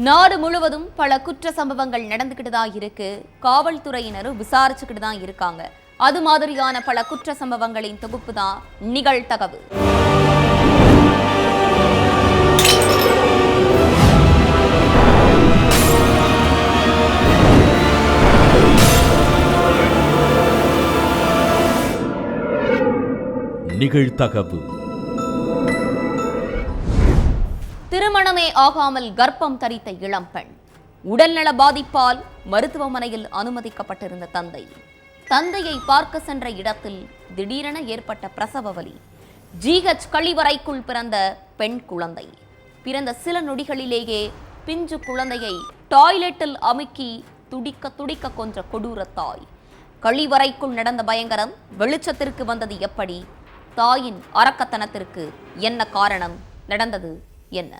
நாடு முழுவதும் பல குற்ற சம்பவங்கள் நடந்துகிட்டு தான் இருக்கு. காவல்துறையினரும் விசாரிச்சுக்கிட்டு தான் இருக்காங்க. அது மாதிரியான பல குற்ற சம்பவங்களின் தொகுப்பு தான் நிகழ்தகவு. நிகழ்தகவு. திருமணமே ஆகாமல் கர்ப்பம் தரித்த இளம்பெண். உடல்நல பாதிப்பால் மருத்துவமனையில் அனுமதிக்கப்பட்டிருந்த தந்தையை பார்க்க சென்ற இடத்தில் திடீரென ஏற்பட்ட பிரசவ வலி. GH கழிவறைக்குள் பிறந்த பெண் குழந்தை. பிறந்த சில நொடிகளிலேயே பிஞ்சு குழந்தையை டாய்லெட்டில் அமுக்கி துடிக்க துடிக்க கொன்ற கொடூர தாய். கழிவறைக்குள் நடந்த பயங்கரம் வெளிச்சத்திற்கு வந்தது எப்படி? தாயின் அரக்கத்தனத்திற்கு என்ன காரணம்? நடந்தது என்ன?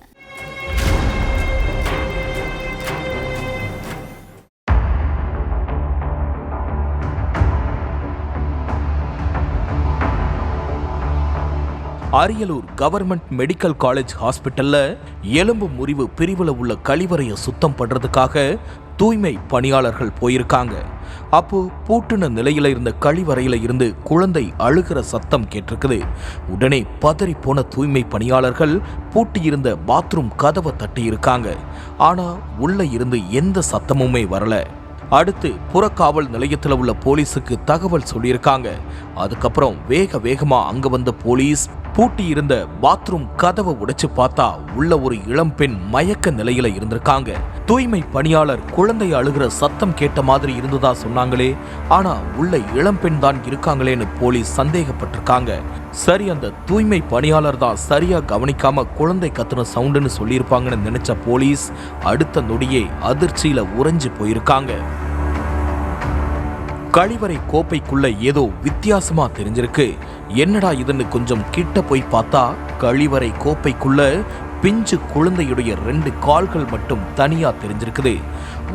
அரியலூர் கவர்மெண்ட் மெடிக்கல் காலேஜ் ஹாஸ்பிட்டல்ல எலும்பு முறிவு பிரிவுல உள்ள கழிவறையை சுத்தம் பண்றதுக்காக தூய்மை பணியாளர்கள் போயிருக்காங்க. அப்போ பூட்டின நிலையில இருந்த கழிவறையில இருந்து குழந்தை அழுகிற சத்தம் கேட்டிருக்குது. உடனே பதறி போன தூய்மை பணியாளர்கள் பூட்டியிருந்த பாத்ரூம் கதவை தட்டி இருக்காங்க. ஆனா உள்ள இருந்து எந்த சத்தமுமே வரல. அடுத்து புறக்காவல் நிலையத்தில் உள்ள போலீஸுக்கு தகவல் சொல்லியிருக்காங்க. அதுக்கப்புறம் வேகமா அங்க வந்த போலீஸ் பூட்டி இருந்த பாத்ரூம் கதவை உடைச்சு பார்த்தா உள்ள ஒரு இளம்பெண் மயக்க நிலையில இருந்திருக்காங்க. தூய்மை பணியாளர் குழந்தை அழுகிற சத்தம் கேட்ட மாதிரி இருந்ததா சொன்னாங்களே, ஆனா உள்ள இளம்பெண் தான் இருக்காங்களேன்னு போலீஸ் சந்தேகப்பட்டிருக்காங்க. சரி, அந்த தூய்மை பணியாளர் தான் சரியா கவனிக்காம குழந்தை கத்துன சவுண்டுன்னு சொல்லியிருப்பாங்கன்னு நினைச்ச போலீஸ் அடுத்த நொடியே அதிர்ச்சியில உறைஞ்சு போயிருக்காங்க. கழிவறை கோப்பைக்குள்ள ஏதோ வித்தியாசமா தெரிஞ்சிருக்கு. என்னடா இதுன்னு கொஞ்சம் கிட்ட போய் பார்த்தா கழிவறை கோப்பைக்குள்ள பிஞ்சு குழந்தையுடைய 2 கால்கள் மட்டும் தனியா தெரிஞ்சிருக்குது.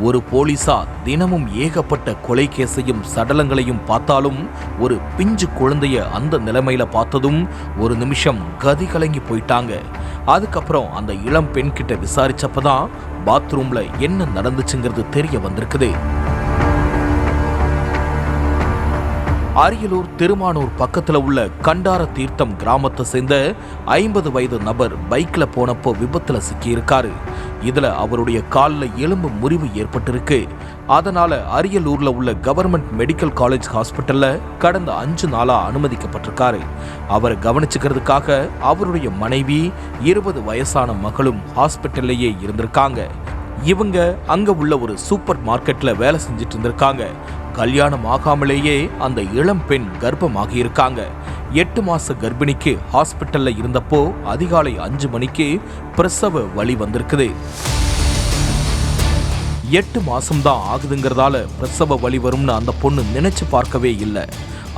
ஒரு போலீஸா தினமும் ஏகப்பட்ட கொலை கேஸையும் சடலங்களையும் பார்த்தாலும் ஒரு பிஞ்சு குழந்தைய அந்த நிலைமையில பார்த்ததும் ஒரு நிமிஷம் கதி கலங்கி போயிட்டாங்க. அதுக்கப்புறம் அந்த இளம் பெண் கிட்ட விசாரிச்சப்பதான் பாத்ரூம்ல என்ன நடந்துச்சுங்கிறது தெரிய வந்திருக்குது. அரியலூர் திருமானூர் பக்கத்துல உள்ள கண்டார தீர்த்தம் கிராமத்தை சேர்ந்த 50 வயது நபர் பைக்ல போனப்போ விபத்துல சிக்கியிருக்காரு. இதுல அவருடைய காலில் எலும்பு முறிவு ஏற்பட்டிருக்கு. அதனால அரியலூர்ல உள்ள கவர்மெண்ட் மெடிக்கல் காலேஜ் ஹாஸ்பிட்டல்ல கடந்த 5 நாளா அனுமதிக்கப்பட்டிருக்காரு. அவரை கவனிச்சுக்கிறதுக்காக அவருடைய மனைவி 20 வயசான மகளும் ஹாஸ்பிட்டல்லையே இருந்திருக்காங்க. இவங்க அங்க உள்ள ஒரு சூப்பர் மார்க்கெட்ல வேலை செஞ்சுட்டு இருந்திருக்காங்க. கல்யாணம் ஆகாமலேயே அந்த இளம் பெண் கர்ப்பமாகி இருக்காங்க. 8 மாச கர்ப்பிணிக்கு ஹாஸ்பிட்டல்ல இருந்தப்போ அதிகாலை 5 மணிக்கு பிரசவ வலி வந்திருக்குது. 8 மாசம்தான் ஆகுதுங்கிறதால பிரசவ வலி வரும்னு அந்த பொண்ணு நினைச்சு பார்க்கவே இல்லை.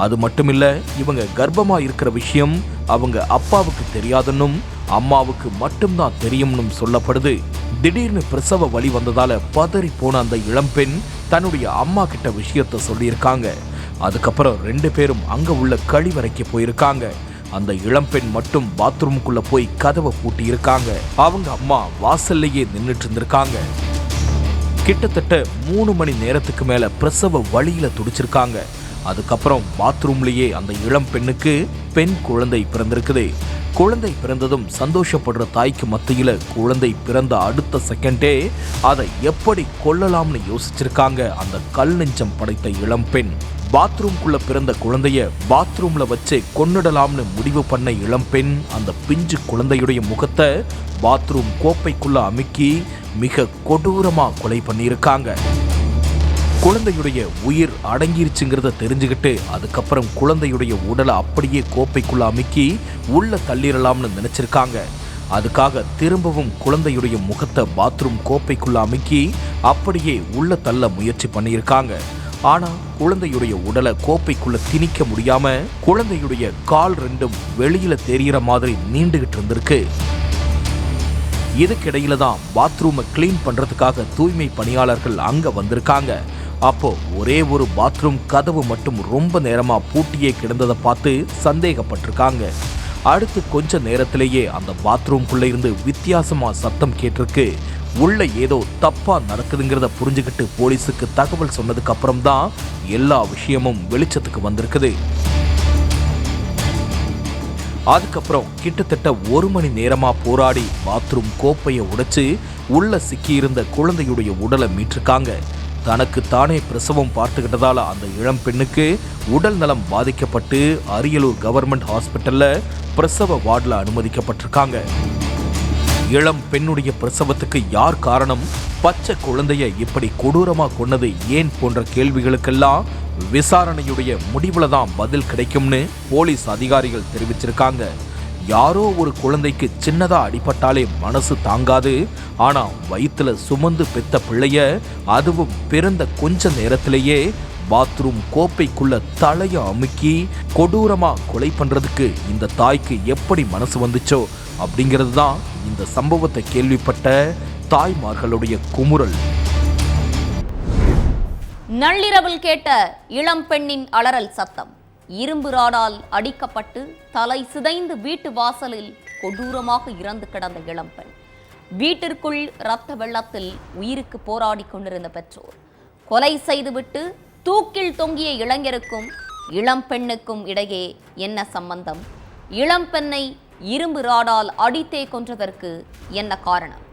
அது மட்டும் இல்ல, இவங்க கர்ப்பமா இருக்கிற விஷயம் அவங்க அப்பாவுக்கு தெரியாதுன்னும் அம்மாவுக்கு மட்டும்தான் தெரியும்னு சொல்லப்படுது. திடீர்னு பிரசவ வலி வந்ததால பதறி போன அந்த இளம்பெண் தன்னுடைய அம்மா கிட்ட விஷயத்த சொல்லியிருக்காங்க. அதுக்கப்புறம் 2 பேரும் அங்க உள்ள கழிவறைக்கு போயிருக்காங்க. அந்த இளம்பெண் மட்டும் பாத்ரூமுக்குள்ள போய் கதவை பூட்டி இருக்காங்க. அவங்க அம்மா வாசல்லையே நின்னுட்டு இருந்திருக்காங்க. கிட்டத்தட்ட 3 மணி நேரத்துக்கு மேல பிரசவ வலியில துடிச்சிருக்காங்க. அதுக்கப்புறம் பாத்ரூம்லயே அந்த இளம் பெண்ணுக்கு பெண் குழந்தை பிறந்திருக்குது. குழந்தை பிறந்ததும் சந்தோஷப்படுற தாய்க்கு மத்தியில குழந்தை பிறந்த அடுத்த செகண்டே அதை எப்படி கொல்லலாம்னு யோசிச்சிருக்காங்க அந்த கல் நெஞ்சம் படைத்த இளம்பெண். பாத்ரூம்குள்ள பிறந்த குழந்தைய பாத்ரூம்ல வச்சு கொன்னுடலாம்னு முடிவு பண்ண இளம்பெண் அந்த பிஞ்சு குழந்தையுடைய முகத்தை பாத்ரூம் கோப்பைக்குள்ள அமுக்கி மிக கொடூரமா கொலை பண்ணியிருக்காங்க. குழந்தையுடைய உயிர் அடங்கிருச்சுங்கிறத தெரிஞ்சுக்கிட்டு அதுக்கப்புறம் குழந்தையுடைய உடலை அப்படியே கோப்பைக்குள்ள அமுக்கி உள்ள தள்ளிடலாம்னு நினைச்சிருக்காங்க. அதுக்காக திரும்பவும் குழந்தையுடைய முகத்தை பாத்ரூம் கோப்பைக்குள்ள அமுக்கி அப்படியே உள்ள தள்ள முயற்சி பண்ணியிருக்காங்க. ஆனா குழந்தையுடைய உடலை கோப்பைக்குள்ள திணிக்க முடியாம குழந்தையுடைய கால் 2ம் வெளியில தெரிகிற மாதிரி நீண்டுகிட்டு இருந்திருக்கு. இதுக்கிடையில தான் பாத்ரூமை கிளீன் பண்றதுக்காக தூய்மை பணியாளர்கள் அங்க வந்திருக்காங்க. அப்போ ஒரே ஒரு பாத்ரூம் கதவு மட்டும் ரொம்ப நேரமா பூட்டியே கிடந்ததை பார்த்து சந்தேகப்பட்டிருக்காங்க. அடுத்து கொஞ்ச நேரத்திலேயே அந்த பாத்ரூம்குள்ள இருந்து வித்தியாசமா சத்தம் கேட்டிருக்கு. உள்ள ஏதோ தப்பா நடக்குதுங்கிறத புரிஞ்சுக்கிட்டு போலீஸுக்கு தகவல் சொன்னதுக்கு அப்புறம் தான் எல்லா விஷயமும் வெளிச்சத்துக்கு வந்திருக்குது. அதுக்கப்புறம் கிட்டத்தட்ட 1 மணி நேரமா போராடி பாத்ரூம் கோப்பையை உடைச்சு உள்ள சிக்கியிருந்த குழந்தையுடைய உடலை மீட்டிருக்காங்க. தனக்கு தானே பிரசவம் பார்த்துக்கிட்டதால அந்த இளம் பெண்ணுக்கு உடல் நலம் பாதிக்கப்பட்டு அரியலூர் கவர்மெண்ட் ஹாஸ்பிட்டல்ல பிரசவ வார்டில் அனுமதிக்கப்பட்டிருக்காங்க. இளம் பெண்ணுடைய பிரசவத்துக்கு யார் காரணம், பச்சை குழந்தைய இப்படி கொடூரமா கொன்னது ஏன் போன்ற கேள்விகளுக்கெல்லாம் விசாரணையுடைய முடிவுல தான் பதில் கிடைக்கும்னு போலீஸ் அதிகாரிகள் தெரிவிச்சிருக்காங்க. யாரோ ஒரு குழந்தைக்கு சின்னதா அடிபட்டாலே மனசு தாங்காது. ஆனா வயிற்றுல சுமந்து பெத்த பிள்ளைய, அதுவும் பிறந்த கொஞ்ச நேரத்திலேயே பாத்ரூம் கோப்பைக்குள்ள தலைய அமுக்கி கொடூரமா கொலை பண்றதுக்கு இந்த தாய்க்கு எப்படி மனசு வந்துச்சோ அப்படிங்கிறது தான் இந்த சம்பவத்தை கேள்விப்பட்ட தாய்மார்களுடைய குமுறல். நள்ளிரவில் கேட்ட இளம் பெண்ணின் அலறல் சத்தம். இரும்பு ராடால் அடிக்கப்பட்டு தலை சிதைந்து வீட்டு வாசலில் கொடூரமாக இறந்து கிடந்த இளம்பெண். வீட்டிற்குள் இரத்த வெள்ளத்தில் உயிருக்கு போராடி கொண்டிருந்த பெற்றோர். கொலை செய்துவிட்டு தூக்கில் தொங்கிய இளைஞருக்கும் இளம்பெண்ணுக்கும் இடையே என்ன சம்பந்தம்? இளம்பெண்ணை இரும்பு ராடால் அடித்தே கொன்றதற்கு என்ன காரணம்?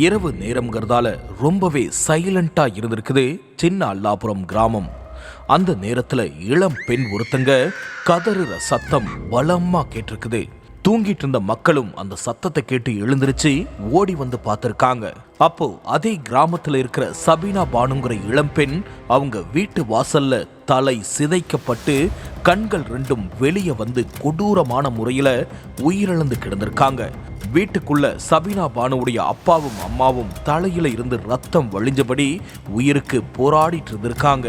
இரவு நேரம்ங்கிறதால ரொம்பவே சைலண்டா இருந்திருக்குது சின்ன அல்லாபுரம் கிராமம். அந்த நேரத்துல இளம் பெண் ஒருத்தங்க கதறுற சத்தம் பலமா கேட்டிருக்குது. தூங்கிட்டு இருந்த மக்களும் அந்த சத்தத்தை கேட்டு எழுந்திருச்சு ஓடி வந்து பார்த்திருக்காங்க. அப்போ அதே கிராமத்துல இருக்கிற சபீனா பானுங்கிற இளம்பெண் அவங்க வீட்டு வாசல்ல தலை சிதைக்கப்பட்டு கண்கள் 2ம் வெளியே வந்து கொடூரமான முறையில உயிரிழந்து கிடந்திருக்காங்க. வீட்டுக்குள்ள சபீனா பானுவுடைய அப்பாவும் அம்மாவும் தலையில இருந்து ரத்தம் வழிஞ்சபடி உயிருக்கு போராடிட்டு இருந்திருக்காங்க.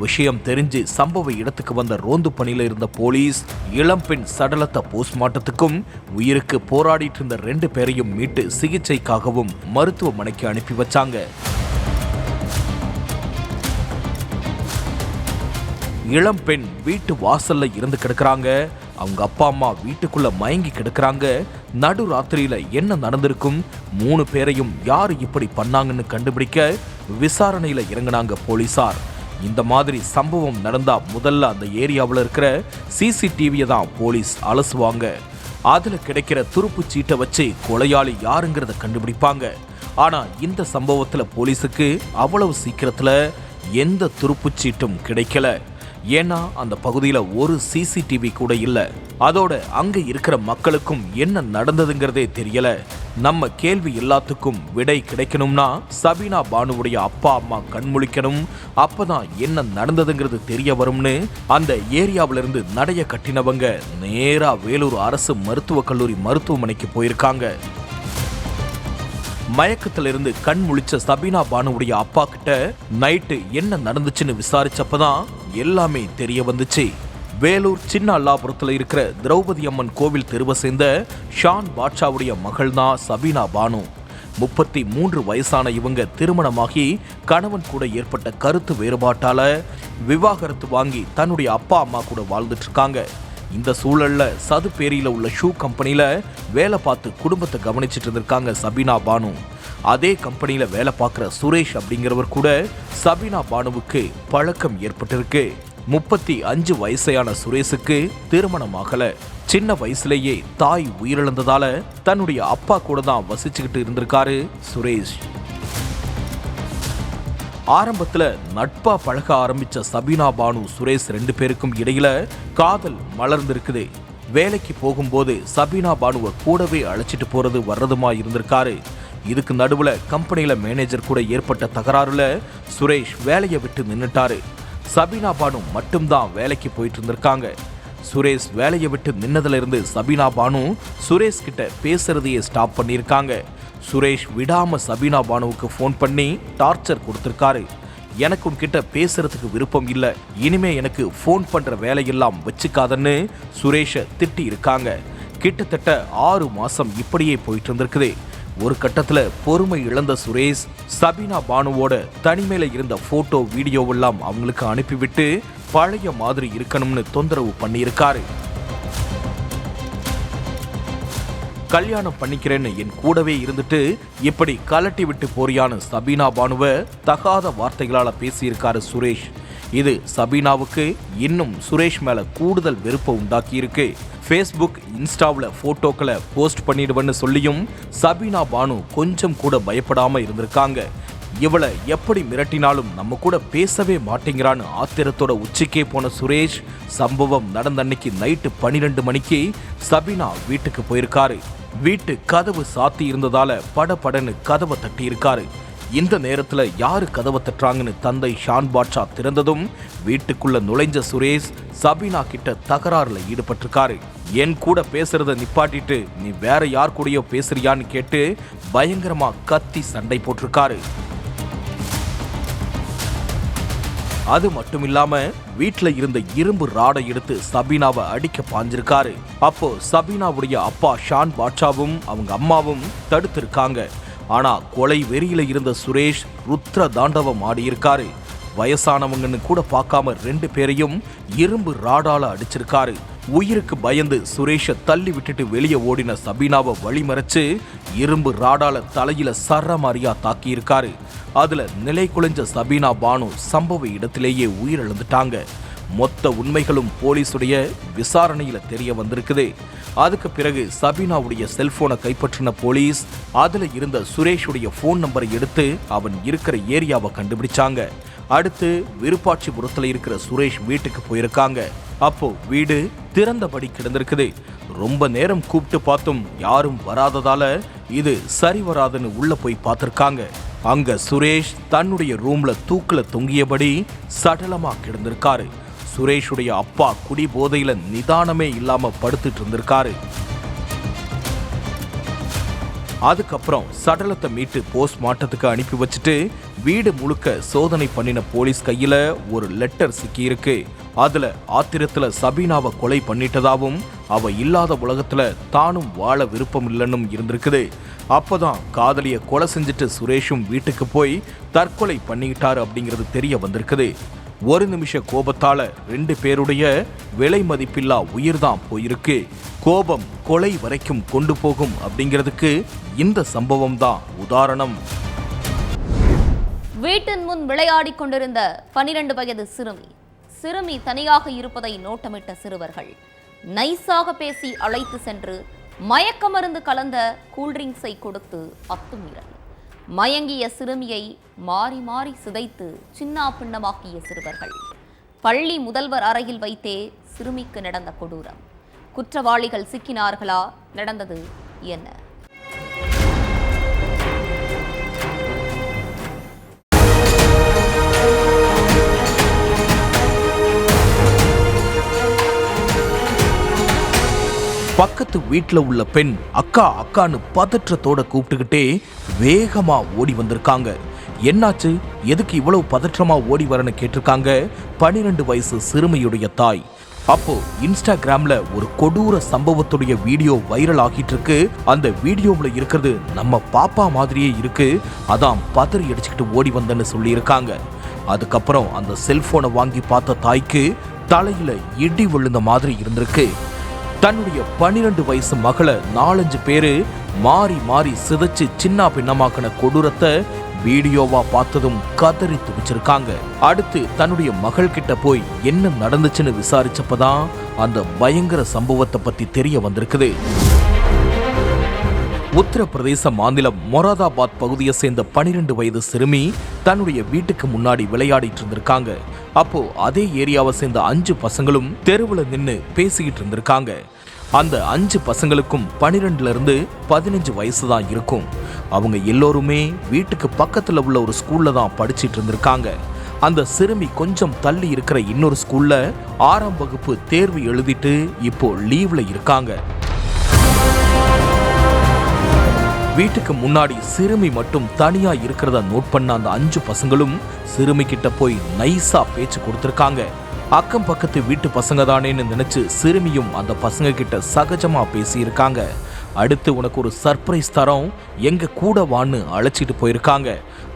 விஷயம் தெரிஞ்சு சம்பவ இடத்துக்கு வந்த ரோந்து பணியில இருந்த போலீஸ் இளம்பெண் சடலத்தை போஸ்ட்மார்ட்டத்துக்கும் உயிருக்கு போராடிட்டு இருந்த 2 பேரையும் மீட்டு சிகிச்சைக்காகவும் மருத்துவமனைக்கு அனுப்பி வச்சாங்க. இளம்பெண் வீட்டு வாசல்ல இருந்து கிடக்குறாங்க. அவங்க அப்பா அம்மா வீட்டுக்குள்ள மயங்கி கிடக்குறாங்க. நடு ராத்திரியில என்ன நடந்திருக்கும், 3 பேரையும் யாரு இப்படி பண்ணாங்கன்னு கண்டுபிடிக்க விசாரணையில இறங்கினாங்க போலீசார். இந்த மாதிரி சம்பவம் நடந்தா முதல்ல அந்த ஏரியாவில் இருக்கிற சிசிடிவியை தான் போலீஸ் அலசுவாங்க. அதுல கிடைக்கிற துருப்பு சீட்டை வச்சு கொலையாளி யாருங்கிறத கண்டுபிடிப்பாங்க. ஆனா இந்த சம்பவத்துல போலீஸுக்கு அவ்வளவு சீக்கிரத்துல எந்த துருப்பு சீட்டும் கிடைக்கல. ஏன்னா அந்த பகுதியில ஒரு சிசிடிவி கூட இல்ல. அதோட அங்க இருக்கிற மக்களுக்கும் என்ன நடந்ததுங்கிறதே தெரியல. நம்ம கேள்வி எல்லாத்துக்கும் விடை கிடைக்கணும்னா சபீனா பானுவுடைய அப்பா அம்மா கண்முழிக்கணும். அப்பதான் என்ன நடந்ததுங்கிறது தெரிய வரும்னு அந்த ஏரியாவில இருந்து நடைய கட்டினவங்க நேரா வேலூர் அரசு மருத்துவக் கல்லூரி மருத்துவமனைக்கு போயிருக்காங்க. மயக்கத்திலிருந்து கண் முழிச்ச சபீனா பானுவுடைய அப்பா கிட்ட நைட்டு என்ன நடந்துச்சுன்னு விசாரிச்சப்பதான் எல்லாமே தெரிய வந்துச்சு. வேலூர் சின்ன அல்லாபுரத்தில் இருக்கிற திரௌபதி அம்மன் கோவில் தெருவை சேர்ந்த ஷான் பாட்ஷாவுடைய மகள் தான் சபீனா பானு. 33 வயசான இவங்க திருமணமாகி கணவன் கூட ஏற்பட்ட கருத்து வேறுபாட்டால விவாகரத்து வாங்கி தன்னுடைய அப்பா அம்மா கூட வாழ்ந்துட்டு இருக்காங்க. இந்த சூழல்ல சதுப்பேரியில உள்ள ஷூ கம்பெனில வேலை பார்த்து குடும்பத்தை கவனிச்சிட்டு இருந்திருக்காங்க சபீனா பானு. அதே கம்பெனியில வேலை பார்க்குற சுரேஷ் அப்படிங்கிறவர் கூட சபீனா பானுவுக்கு பழக்கம் ஏற்பட்டிருக்கு. 35 வயசான சுரேஷுக்கு திருமணம் ஆகல. சின்ன வயசுலேயே தாய் உயிரிழந்ததால தன்னுடைய அப்பா கூட தான் வசிச்சுக்கிட்டு இருந்திருக்காரு சுரேஷ். ஆரம்பத்துல நட்பா பழக ஆரம்பிச்ச சபீனா பானு சுரேஷ் 2 பேருக்கும் இடையில காதல் மலர்ந்திருக்குது. வேலைக்கு போகும்போது சபீனா பானுவை கூடவே அழைச்சிட்டு போறது வர்றதுமா இருந்திருக்காரு. இதுக்கு நடுவுல கம்பெனியில மேனேஜர் கூட ஏற்பட்ட தகராறுல சுரேஷ் வேலையை விட்டு நின்னுட்டாரு. சபீனா பானு மட்டும்தான் வேலைக்கு போயிட்டு இருந்திருக்காங்க. சுரேஷ் வேலையை விட்டு நின்னதுல இருந்து சபீனா பானு சுரேஷ் கிட்ட பேசுறதையே ஸ்டாப் பண்ணியிருக்காங்க. சுரேஷ் விடாம சபீனா பானுவுக்கு ஃபோன் பண்ணி டார்ச்சர் கொடுத்திருக்காரு. எனக்கு உன்கிட்ட பேசுறதுக்கு விருப்பம் இல்ல, இனிமே எனக்கு ஃபோன் பண்ற வேலையெல்லாம் வச்சுக்காதன்னு சுரேஷை திட்டி இருக்காங்க. கிட்டத்தட்ட 6 மாசம் இப்படியே போயிட்டு இருந்திருக்குது. ஒரு கட்டத்துல பொறுமை இழந்த சுரேஷ் சபீனா பானுவோட தனிமையில இருந்த போட்டோ வீடியோவெல்லாம் அவங்களுக்கு அனுப்பிவிட்டு பழைய மாதிரி இருக்கணும்னு தொந்தரவு பண்ணியிருக்காரு. கல்யாணம் பண்ணிக்கிறேன்னு என் கூடவே இருந்துட்டு இப்படி கலட்டி விட்டு போறியான சபீனா பானுவை தகாத வார்த்தைகளால பேசியிருக்காரு சுரேஷ். இது சபீனாவுக்கு இன்னும் சுரேஷ் மேல கூடுதல் வெறுப்பை உண்டாக்கி இருக்கு. ஃபேஸ்புக், இன்ஸ்டாவில் போட்டோக்களை போஸ்ட் பண்ணிடுவேன்னு சொல்லியும் சபீனா பானு கொஞ்சம் கூட பயப்படாம இருந்திருக்காங்க. இவளை எப்படி மிரட்டினாலும் நம்ம கூட பேசவே மாட்டேங்கிறான்னு ஆத்திரத்தோட உச்சிக்கே போன சுரேஷ் சம்பவம் நடந்த அன்னைக்கு நைட்டு 12 மணிக்கு சபீனா வீட்டுக்கு போயிருக்காரு. வீட்டு கதவு சாத்தி இருந்ததால படபடன்னு கதவை தட்டி இருக்காரு. இந்த நேரத்துல யாரு கதவை தட்டுறாங்கன்னு தந்தை ஷான் பாட்ஷா திறந்ததும் வீட்டுக்குள்ள நுழைஞ்ச சுரேஷ் சபீனா கிட்ட தகராறுல ஈடுபட்டிருக்காரு. என் கூட பேசுறத நிப்பாட்டிட்டு நீ வேற யார் கூடயோ பேசுறியான்னு கேட்டு பயங்கரமா கத்தி சண்டை போட்டிருக்காரு. அது மட்டும் இல்லாம வீட்டுல இருந்த இரும்பு ராடை எடுத்து சபீனாவை அடிக்க பாஞ்சிருக்காரு. அப்போ சபீனாவுடைய அப்பா ஷான் பாட்ஷாவும் அவங்க அம்மாவும் தடுத்திருக்காங்க. ஆனா கொலை வெறியில இருந்த சுரேஷ் ருத்ர தாண்டவம் ஆடியிருக்காரு. வயசானவங்கன்னு கூட பார்க்காம 2 பேரையும் இரும்பு ராடால அடிச்சிருக்காரு. உயிருக்கு பயந்து சுரேஷை தள்ளி விட்டுட்டு வெளியே ஓடின சபீனாவை வழிமறைச்சு இரும்பு ராடால தலையில சரமாரியா தாக்கியிருக்காரு. அதுல நிலை குலைஞ்ச சபீனா பானு சம்பவ இடத்திலேயே உயிரிழந்துட்டாங்க. மொத்த உண்மைகளும் போலீசுடைய விசாரணையில தெரிய வந்திருக்குது. அதுக்கு பிறகு சபீனாவுடைய செல்போனை கைப்பற்றின போலீஸ் அதுல இருந்த சுரேஷுடைய போன் நம்பரை எடுத்து அவன் இருக்கிற ஏரியாவை கண்டுபிடிச்சாங்க. அடுத்து விருப்பாட்சிபுரத்துல இருக்கிற சுரேஷ் வீட்டுக்கு போயிருக்காங்க. அப்போ வீடு திறந்தபடி கிடந்திருக்குது. ரொம்ப நேரம் கூப்பிட்டு பார்த்தும் யாரும் வராததால இது சரி வராதுன்னு உள்ள போய் பார்த்திருக்காங்க. அங்க சுரேஷ் தன்னுடைய ரூம்ல தூக்குல தொங்கியபடி சடலமா கிடந்திருக்காரு. சுரேஷுடைய அப்பா குடி போதையில நிதானமே இல்லாம படுத்துட்டு இருந்திருக்காரு. அதுக்கப்புறம் சடலத்தை மீட்டு போஸ்ட்மார்ட்டத்துக்கு அனுப்பி வச்சுட்டு வீடு முழுக்க சோதனை பண்ணின போலீஸ் கையில ஒரு லெட்டர் சிக்கி இருக்கு. அதுல ஆத்திரத்துல சபீனாவை கொலை பண்ணிட்டதாவும் அவ இல்லாத உலகத்துல தானும் வாழ விருப்பம் இல்லைன்னும் இருந்திருக்குது. அப்பதான் காதலிய கொலை செஞ்சுட்டு சுரேஷும் வீட்டுக்கு போய் தற்கொலை பண்ணிக்கிட்டாரு அப்படிங்கிறது தெரிய வந்திருக்குது. ஒரு நிமிஷ கோபத்தால 2 பேருடைய விலை மதிப்பில்லா உயிர்தான் போயிருக்கு. கோபம் கொலை வரைக்கும் கொண்டு போகும் அப்படிங்கிறதுக்கு இந்த சம்பவம் தான் உதாரணம். வீட்டின் முன் விளையாடிக் கொண்டிருந்த 12 வயது சிறுமி தனியாக இருப்பதை நோட்டமிட்ட சிறுவர்கள் நைஸாக பேசி அழைத்து சென்று மயக்க மருந்து கலந்த கூல்ட்ரிங்க்ஸை கொடுத்து அத்துமீறல். மயங்கிய சிறுமியை மாறி மாறி சிதைத்து சின்னா பின்னமாக்கிய சிறுவர்கள். பள்ளி முதல்வர் அறையில் வைத்தே சிறுமிக்கு நடந்த கொடூரம். குற்றவாளிகள் சிக்கினார்களா? நடந்தது என்ன? பக்கத்து வீட்டுல உள்ள பெண் அக்கா அக்கான்னு பதற்றத்தோட கூப்பிட்டுக்கிட்டே வேகமா ஓடி வந்திருக்காங்க. என்னாச்சு, எதுக்கு இவ்வளவு பதற்றமா ஓடி வரன்னு கேட்டிருக்காங்க 12 வயசு சிறுமியுடைய தாய். அப்போ இன்ஸ்டாகிராம்ல ஒரு கொடூர சம்பவத்துடைய வீடியோ வைரல் ஆகிட்டு இருக்கு. அந்த வீடியோவில் இருக்கிறது நம்ம பாப்பா மாதிரியே இருக்கு, அதான் பதறி அடிச்சுக்கிட்டு ஓடி வந்தேன்னு சொல்லி இருக்காங்க. அதுக்கப்புறம் அந்த செல்போனை வாங்கி பார்த்த தாய்க்கு தலையில இடி விழுந்த மாதிரி இருந்திருக்கு. தன்னுடைய 12 வயசு மகளை 4-5 பேரு மாறி மாறி சிதைச்சு சின்ன பின்னமாக்கின கொடூரத்தை வீடியோவா பார்த்ததும் கதறி துடிச்சிருக்காங்க. அடுத்து தன்னுடைய மகள் கிட்ட போய் என்ன நடந்துச்சுன்னு விசாரிச்சப்பதான் அந்த பயங்கர சம்பவத்தை பத்தி தெரிய வந்திருக்குது. உத்தரப்பிரதேச மாநிலம் மொராதாபாத் பகுதியை சேர்ந்த 12 வயது சிறுமி தன்னுடைய வீட்டுக்கு முன்னாடி விளையாடிட்டு இருந்திருக்காங்க. அப்போ அதே ஏரியாவை சேர்ந்த 5 பசங்களும் தெருவுல நின்னு பேசிக்கிட்டு இருந்திருக்காங்க. அந்த 5 பசங்களுக்கும் 12ல இருந்து 15 வயசு தான் இருக்கும். அவங்க எல்லோருமே வீட்டுக்கு பக்கத்துல உள்ள ஒரு ஸ்கூல்ல தான் படிச்சிட்டு இருந்திருக்காங்க. அந்த சிறுமி கொஞ்சம் தள்ளி இருக்கிற இன்னொரு ஸ்கூல்ல 6ஆம் வகுப்பு தேர்வு எழுதிட்டு இப்போ லீவ்ல இருக்காங்க. வீட்டுக்கு முன்னாடி சிறுமி மட்டும் தனியா இருக்கிறத நோட் பண்ண அந்த 5 பசங்களும் சிறுமி கிட்ட போய் நைஸா பேச்சு கொடுத்திருக்காங்க. அக்கம் பக்கத்து வீட்டு பசங்க தானேன்னு நினைச்சு சிறுமியும் அந்த பசங்க கிட்ட சகஜமா பேசி இருக்காங்க. அடுத்து உனக்கு ஒரு சர்ப்ரைஸ் தரோம், எங்க கூட வான்னு அழைச்சிட்டு போயிருக்காங்க.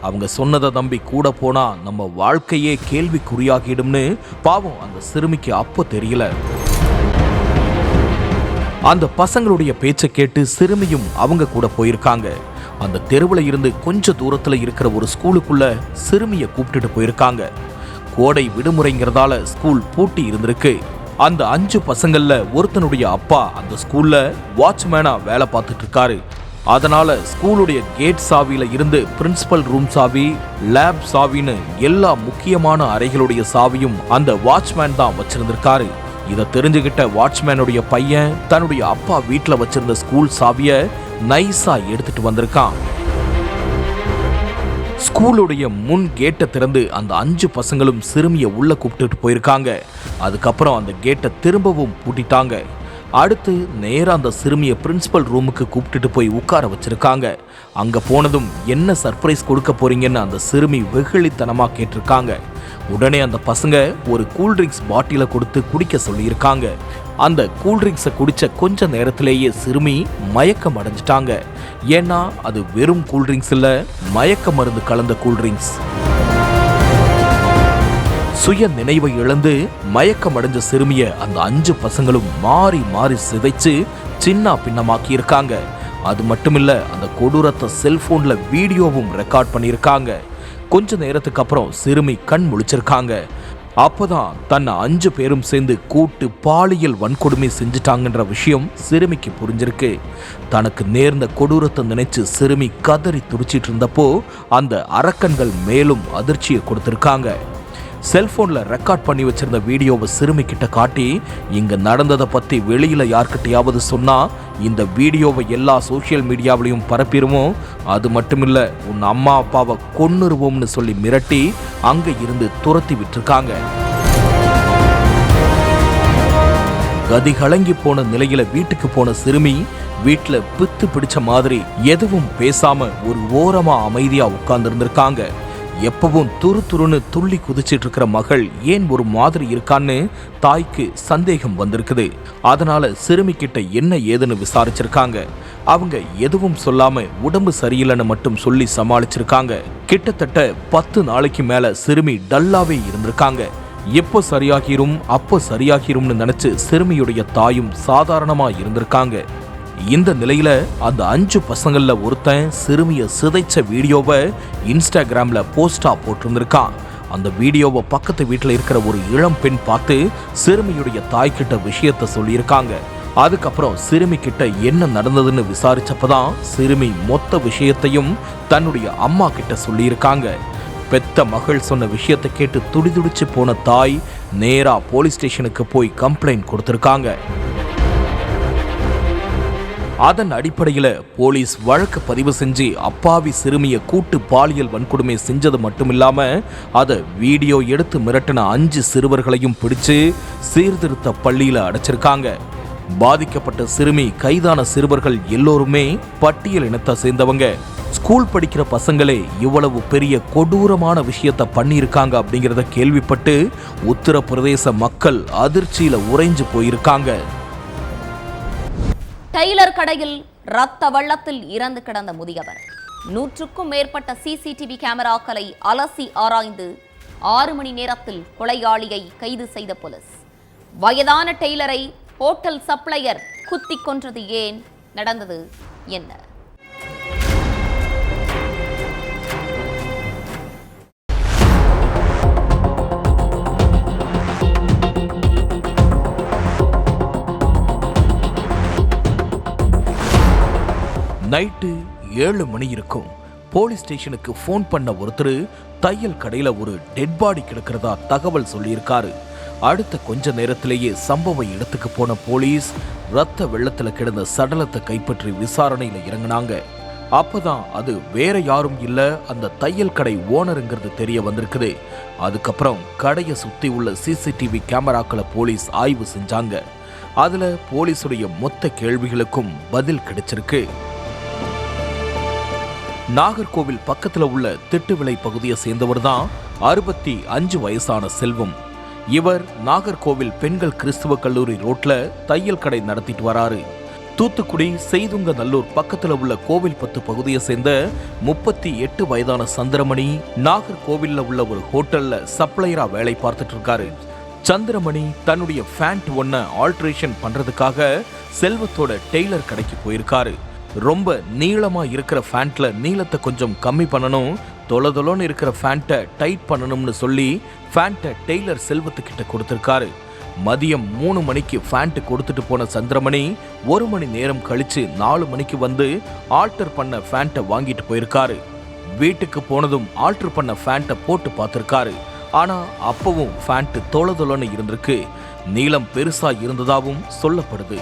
அவங்க சொன்னதை நம்பி கூட போனா நம்ம வாழ்க்கையே கேள்விக்குறியாகிடும்னு பாவம் அந்த சிறுமிக்கு அப்போ தெரியல. அந்த பசங்களுடைய பேச்சை கேட்டு சிறுமியும் அவங்க கூட போயிருக்காங்க. அந்த தெருவில் இருந்து கொஞ்சம் தூரத்தில் இருக்கிற ஒரு ஸ்கூலுக்குள்ள சிறுமியை கூப்பிட்டுட்டு போயிருக்காங்க. கோடை விடுமுறைங்கிறதால ஸ்கூல் பூட்டி இருந்திருக்கு. அந்த 5 பசங்கள்ல ஒருத்தனுடைய அப்பா அந்த ஸ்கூல்ல வாட்ச்மேனா வேலை பார்த்துட்டு இருக்காரு. அதனால ஸ்கூலுடைய கேட் சாவியில இருந்து பிரின்சிபல் ரூம் சாவி, லேப் சாவின்னு எல்லா முக்கியமான அறைகளுடைய சாவியும் அந்த வாட்ச்மேன் தான் வச்சிருந்திருக்காரு. இதை தெரிஞ்சுக்கிட்ட வாட்ச்மேனுடைய பையன் தன்னுடைய அப்பா வீட்டில் வச்சிருந்த ஸ்கூல் சாவிய நைஸா எடுத்துட்டு வந்திருக்கான். ஸ்கூலுடைய முன் கேட்டை திறந்து அந்த 5 பசங்களும் சிறுமியை உள்ள கூப்பிட்டுட்டு போயிருக்காங்க. அதுக்கப்புறம் அந்த கேட்டை திரும்பவும் பூட்டிட்டாங்க. அடுத்து நேரா அந்த சிறுமியை பிரின்சிபல் ரூமுக்கு கூப்பிட்டுட்டு போய் உட்கார வச்சிருக்காங்க. அங்க போனதும் என்ன சர்ப்ரைஸ் கொடுக்க போறீங்கன்னு அந்த சிறுமி வெகுளித்தனமா கேட்டிருக்காங்க. உடனே அந்த பசங்க ஒரு கூல்ட்ரிங்க்ஸ் பாட்டில கொடுத்து குடிக்க சொல்லியிருக்காங்க. அந்த கூல்ட்ரிங்க்ஸை குடிச்ச கொஞ்ச நேரத்திலேயே சிறுமி மயக்கம் அடைஞ்சிட்டாங்க. ஏன்னா அது வெறும் கூல்ட்ரிங்க்ஸ் இல்ல, மயக்க மருந்து கலந்த கூல்ட்ரிங்க்ஸ். சுய நினைவை இழந்து மயக்கம் அடைஞ்ச சிறுமிய அந்த 5 பசங்களும் மாறி மாறி சிதைச்சு சின்ன பின்னமாக்கி இருக்காங்க. அது மட்டுமில்ல, அந்த கொடூரத்தை செல்போன்ல வீடியோவும் ரெக்கார்ட் பண்ணியிருக்காங்க. கொஞ்ச நேரத்துக்கு அப்புறம் சிறுமி கண் முழிச்சிருக்காங்க. அப்பதான் தன்னை 5 பேரும் சேர்ந்து கூட்டு பாலியல் வன்கொடுமை செஞ்சுட்டாங்கன்ற விஷயம் சிறுமிக்கு புரிஞ்சிருக்கு. தனக்கு நேர்ந்த கொடூரத்தை நினைச்சு சிறுமி கதறி துடிச்சிட்டு இருந்தப்போ அந்த அரக்கன்கள் மேலும் அதிர்ச்சியை கொடுத்திருக்காங்க. செல்போன்ல ரெக்கார்ட் பண்ணி வச்சிருந்த வீடியோவை சிறுமி கிட்ட காட்டி, இங்க நடந்ததை பத்தி வெளியில யார்கிட்டயாவது சொன்னா இந்த வீடியோவை எல்லா சோசியல் மீடியாவிலையும் பரப்பிடுவோம், அது மட்டுமில்ல உன் அம்மா அப்பாவை கொன்னுருவோம்னு சொல்லி மிரட்டி அங்க இருந்து துரத்தி விட்டுருக்காங்க. கதி கலங்கி போன நிலையில வீட்டுக்கு போன சிறுமி வீட்டுல பித்து பிடிச்ச மாதிரி எதுவும் பேசாம ஒரு ஓரமா அமைதியா உட்கார்ந்து இருந்திருக்காங்க. எப்பவும் துரு துருன்னு துள்ளி குதிச்சிட்டு இருக்கிற மகள் ஏன் ஒரு மாதிரி இருக்கான்னு தாய்க்கு சந்தேகம் வந்திருக்குது. அதனால சிறுமி கிட்ட என்ன ஏதுன்னு விசாரிச்சிருக்காங்க. அவங்க எதுவும் சொல்லாம உடம்பு சரியில்லைன்னு மட்டும் சொல்லி சமாளிச்சிருக்காங்க. கிட்டத்தட்ட 10 நாளைக்கு மேல சிறுமி டல்லாவே இருந்திருக்காங்க. எப்போ சரியாகிரும் அப்போ சரியாகிரும்னு நினைச்சு சிறுமியுடைய தாயும் சாதாரணமா இருந்திருக்காங்க. இந்த நிலையில அந்த 5 பசங்கள்ல ஒருத்தன் சிறுமிய சிதைச்ச வீடியோவை இன்ஸ்டாகிராம்ல போஸ்டா போட்டிருந்திருக்கான். அந்த வீடியோவை பக்கத்து வீட்டுல இருக்கிற ஒரு இளம் பெண் பார்த்து சிறுமியுடைய தாய்கிட்ட விஷயத்த சொல்லியிருக்காங்க. அதுக்கப்புறம் சிறுமி கிட்ட என்ன நடந்ததுன்னு விசாரிச்சப்பதான் சிறுமி மொத்த விஷயத்தையும் தன்னுடைய அம்மா கிட்ட சொல்லியிருக்காங்க. பெத்த மகள் சொன்ன விஷயத்தை கேட்டு துடிதுடிச்சு போன தாய் நேரா போலீஸ் ஸ்டேஷனுக்கு போய் கம்ப்ளைண்ட் கொடுத்திருக்காங்க. அதன் அடிப்படையில் போலீஸ் வழக்கு பதிவு செஞ்சு அப்பாவி சிறுமியை கூட்டு பாலியல் வன்கொடுமை செஞ்சது மட்டுமில்லாம அதை வீடியோ எடுத்து மிரட்டின 5 சிறுவர்களையும் பிடிச்சு சீர்திருத்த பள்ளியில அடைச்சிருக்காங்க. பாதிக்கப்பட்ட சிறுமி கைதான சிறுவர்கள் எல்லோருமே பட்டியல் இனத்தை சேர்ந்தவங்க. ஸ்கூல் படிக்கிற பசங்களே இவ்வளவு பெரிய கொடூரமான விஷயத்த பண்ணியிருக்காங்க அப்படிங்கிறத கேள்விப்பட்டு உத்தரப்பிரதேச மக்கள் அதிர்ச்சியில உறைஞ்சு போயிருக்காங்க. டெய்லர் கடையில் ரத்த வெள்ளத்தில் இறந்து கிடந்த முதியவர். 100க்கும் மேற்பட்ட சிசிடிவி கேமராக்களை அலசி ஆராய்ந்து 6 மணி நேரத்தில் கொலையாளியை கைது செய்த போலீஸ். வயதான டெய்லரை ஹோட்டல் சப்ளையர் குத்திக் கொன்றது ஏன்? நடந்தது என்ன? நைட்டு 7 மணி இருக்கும். போலீஸ் ஸ்டேஷனுக்கு ஃபோன் பண்ண ஒருத்தர் தையல் கடையில ஒரு டெட் பாடி கிடக்கிறதா தகவல் சொல்லியிருக்காரு. அடுத்த கொஞ்ச நேரத்திலேயே சம்பவ இடத்துக்கு போன போலீஸ் ரத்த வெள்ளத்துல கிடந்த சடலத்தை கைப்பற்றி விசாரணையில இறங்கினாங்க. அப்பதான் அது வேற யாரும் இல்ல, அந்த தையல் கடை ஓனருங்கிறது தெரிய வந்திருக்குது. அதுக்கப்புறம் கடையை சுத்தி உள்ள சிசிடிவி கேமராக்களை போலீஸ் ஆய்வு செஞ்சாங்க. அதுல போலீஸுடைய மொத்த கேள்விகளுக்கும் பதில் கிடைச்சிருக்கு. நாகர்கோவில் பக்கத்துல உள்ள திட்டுவிளை பகுதியை சேர்ந்தவர் தான் 65 வயசான செல்வம். இவர் நாகர்கோவில் பெண்கள் கிறிஸ்துவ கல்லூரி ரோட்ல தையல் கடை நடத்திட்டு வராரு. தூத்துக்குடி செய்துங்கநல்லூர் பக்கத்துல உள்ள கோவில்பத்து பகுதியை சேர்ந்த 38 வயதான சந்திரமணி நாகர்கோவில்ல உள்ள ஒரு ஹோட்டல்ல சப்ளையரா வேலை பார்த்துட்டு இருக்காரு. சந்திரமணி தன்னுடைய ஃபேண்ட் ஒன்ன ஆல்ட்ரேஷன் பண்றதுக்காக செல்வத்தோட டெய்லர் கடைக்கு போயிருக்காரு. ரொம்ப நீளமா இருக்கிற ஃபேண்ட்ல நீளத்தை கொஞ்சம் கம்மி பண்ணணும், தொலதொலன்னு இருக்கிற ஃபேண்ட்டை டைட் பண்ணணும்னு சொல்லி ஃபேண்ட்டை டெய்லர் செல்வத்துக்கிட்ட கொடுத்திருக்காரு. மதியம் 3 மணிக்கு ஃபேண்ட் கொடுத்துட்டு போன சந்திரமணி 1 மணி நேரம் கழிச்சு 4 மணிக்கு வந்து ஆல்டர் பண்ண ஃபேண்ட்டை வாங்கிட்டு போயிருக்காரு. வீட்டுக்கு போனதும் ஆல்டர் பண்ண ஃபேண்ட்டை போட்டு பார்த்திருக்காரு. ஆனா அப்பவும் ஃபேண்ட் தொலதொலன்னு இருந்திருக்கு. நீளம் பெருசா இருந்ததாவும் சொல்லப்படுது.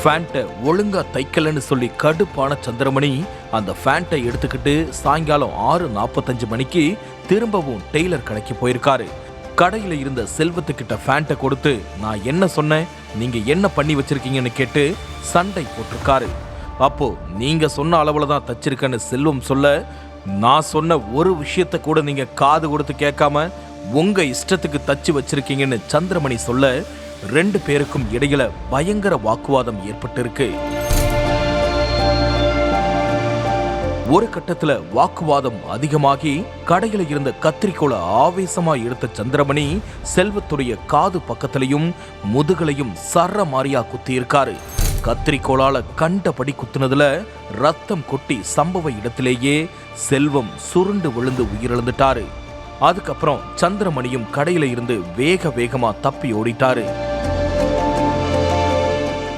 ஃபேண்ட்டை ஒழுங்கா தைக்கலன்னு சொல்லி கடுப்பான சந்திரமணி அந்த ஃபேண்ட்டை எடுத்துக்கிட்டு சாயங்காலம் 6:45 மணிக்கு திரும்பவும் டெய்லர் கடைக்கு போயிருக்காரு. கடையில இருந்த செல்வத்துக்கிட்ட ஃபேண்ட்டை கொடுத்து நான் என்ன சொன்னேன், நீங்க என்ன பண்ணி வச்சிருக்கீங்கன்னு கேட்டு சண்டை போட்டிருக்காரு. அப்போ நீங்க சொன்ன அளவுல தான் தச்சிருக்கேன்னு செல்வம் சொல்ல, நான் சொன்ன ஒரு விஷயத்த கூட நீங்க காது கொடுத்து கேட்காம உங்க இஷ்டத்துக்கு தச்சு வச்சிருக்கீங்கன்னு சந்திரமணி சொல்ல 2 பேருக்கும் இடையில பயங்கர வாக்குவாதம் ஏற்பட்டிருக்கு. ஒரு கட்டத்துல வாக்குவாதம் அதிகமாகி கடையில இருந்த கத்திரிக்கோளை ஆவேசமா எடுத்த சந்திரமணி செல்வத்துடைய காது பக்கத்திலையும் முதுகலையும் சர்ற மாரியா குத்தி இருக்காரு. கத்திரிக்கோளால கண்டபடி குத்துனதுல ரத்தம் கொட்டி சம்பவ இடத்திலேயே செல்வம் சுருண்டு விழுந்து உயிரிழந்துட்டாரு. அதுக்கப்புறம் சந்திரமணியும் கடையில இருந்து வேகமா தப்பி ஓடிட்டாரு.